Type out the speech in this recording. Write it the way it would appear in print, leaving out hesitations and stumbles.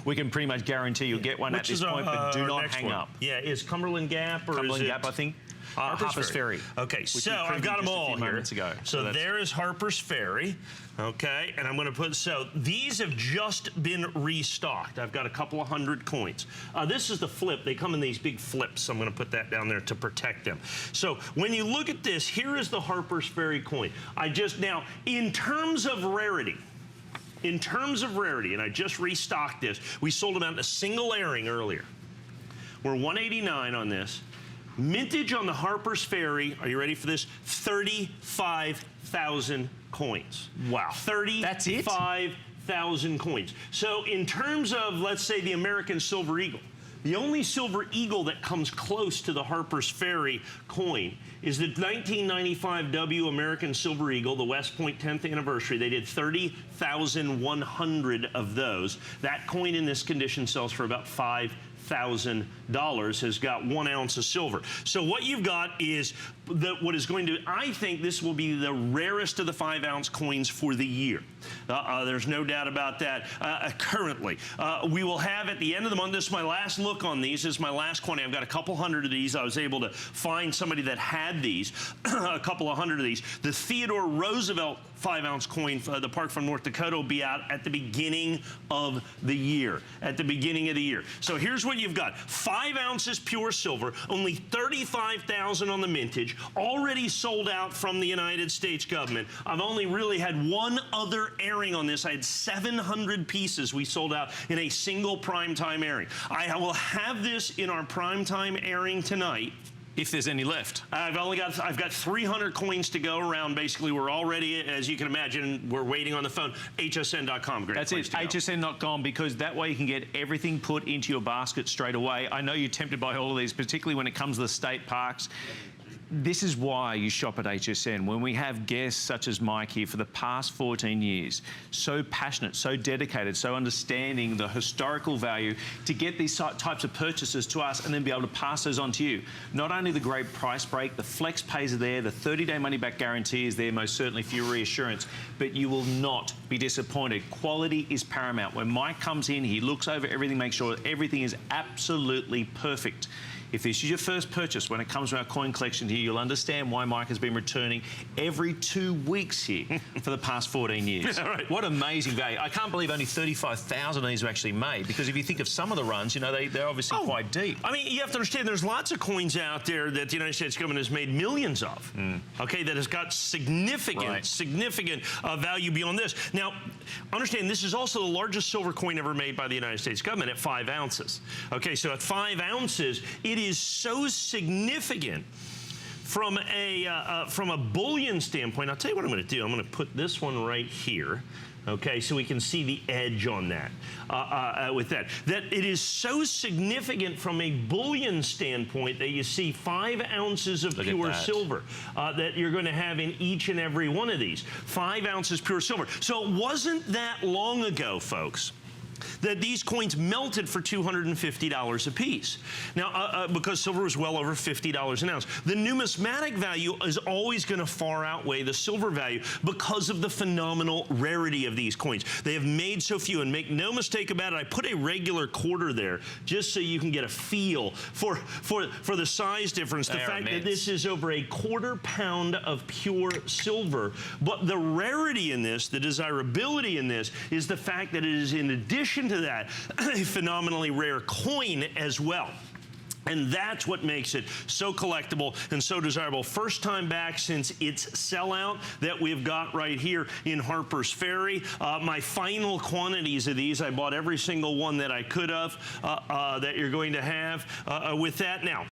we can pretty much guarantee you'll get one at this point, but do not hang up. Yeah, is Cumberland Gap or Cumberland is it... Gap, I think. Harpers Ferry. Okay, so I've got them all here. So there is Harpers Ferry. Okay, and I'm going to put, so these have just been restocked. I've got a couple of hundred coins. This is the flip. They come in these big flips. So I'm going to put that down there to protect them. So when you look at this, here is the Harpers Ferry coin. Now, in terms of rarity, and I just restocked this, we sold them out in a single airing earlier. We're $189 on this. Mintage on the Harpers Ferry, are you ready for this? 35,000 coins. Wow. 35,000 coins. So in terms of, let's say, the American Silver Eagle, the only Silver Eagle that comes close to the Harpers Ferry coin is the 1995 W American Silver Eagle, the West Point 10th anniversary. They did 30,100 of those. That coin in this condition sells for about $5,000, has got 1 ounce of silver. So what you've got is what is going to, I think this will be the rarest of the 5-ounce coins for the year. There's no doubt about that currently. We will have at the end of the month, this is my last look on these, this is my last quantity. I've got a couple hundred of these. I was able to find somebody that had these, a couple of hundred of these. The Theodore Roosevelt 5-ounce coin, the Park from North Dakota, will be out at the beginning of the year. So here's what you've got. 5 ounces pure silver, only 35,000 on the mintage, already sold out from the United States government. I've only really had one other airing on this. I had 700 pieces we sold out in a single primetime airing. I will have this in our primetime airing tonight. If there's any left. I've got 300 coins to go around. Basically, we're already, as you can imagine, we're waiting on the phone. HSN.com. That's it, HSN.com, because that way you can get everything put into your basket straight away. I know you're tempted by all of these, particularly when it comes to the state parks. This is why you shop at HSN. When we have guests such as Mike here for the past 14 years, so passionate, so dedicated, so understanding the historical value to get these types of purchases to us and then be able to pass those on to you. Not only the great price break, the flex pays are there, the 30-day money-back guarantee is there most certainly for your reassurance, but you will not be disappointed. Quality is paramount. When Mike comes in, he looks over everything, makes sure everything is absolutely perfect. If this is your first purchase when it comes to our coin collection here, you'll understand why Mike has been returning every 2 weeks here for the past 14 years. Right. What amazing value. I can't believe only 35,000 of these were actually made, because if you think of some of the runs, you know, they're obviously quite deep. I mean, you have to understand there's lots of coins out there that the United States government has made millions of, okay, that has got significant value beyond this. Now, understand this is also the largest silver coin ever made by the United States government at 5 ounces. Okay, so at 5 ounces, it is so significant from a bullion standpoint. I'll tell you what I'm going to do. I'm going to put this one right here. Okay, so we can see the edge on that, with that. That it is so significant from a bullion standpoint that you see 5 ounces of pure silver that you're going to have in each and every one of these. 5 ounces pure silver. So it wasn't that long ago, folks, that these coins melted for $250 a piece. Now, because silver was well over $50 an ounce. The numismatic value is always going to far outweigh the silver value because of the phenomenal rarity of these coins. They have made so few, and make no mistake about it, I put a regular quarter there just so you can get a feel for the size difference. The fact that this is over a $1/4 pound of pure silver. But the rarity in this, the desirability in this, is the fact that it is, in addition to that, a phenomenally rare coin as well. And that's what makes it so collectible and so desirable. First time back since its sellout that we've got right here in Harpers Ferry. My final quantities of these, I bought every single one that I could have, that you're going to have with that. Now,